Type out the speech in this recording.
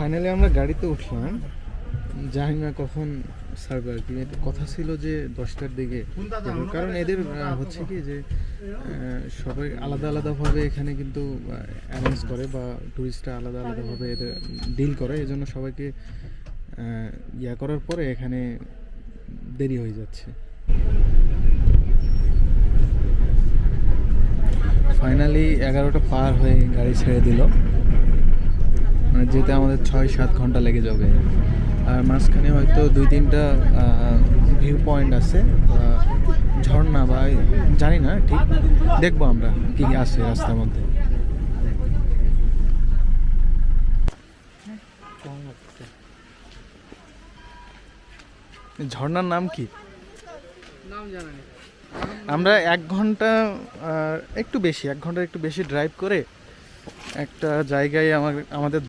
Finally আমরা গাড়িতে উঠলাম, জানি না কখন ছাড়বে আর কি। কথা ছিল যে 10টার দিকে যাবে, কারণ এদের হচ্ছে কি যে সবাই আলাদা আলাদাভাবে এখানে কিন্তু অ্যারেঞ্জ করে বা টুরিস্টরা আলাদা আলাদাভাবে এদের ডিল করে, এই জন্য সবাইকে ইয়া করার পরে এখানে দেরি হয়ে যাচ্ছে। ফাইনালি 11টা পার হয়ে গাড়ি ছেড়ে দিল, মানে যেতে আমাদের 6-7 ঘন্টা লেগে যাবে। আর মাঝখানে হয়তো 2-3টা ভিউ পয়েন্ট আছে, ঝর্ণা বা জানি না ঠিক, দেখবো আমরা কি কি আছে রাস্তার মধ্যে। ঝর্ণার নাম কি নাম জানা নেই। আমরা 1 ঘন্টা একটু বেশি, 1 ঘন্টার একটু বেশি ড্রাইভ করে একটা জায়গায় আমাদের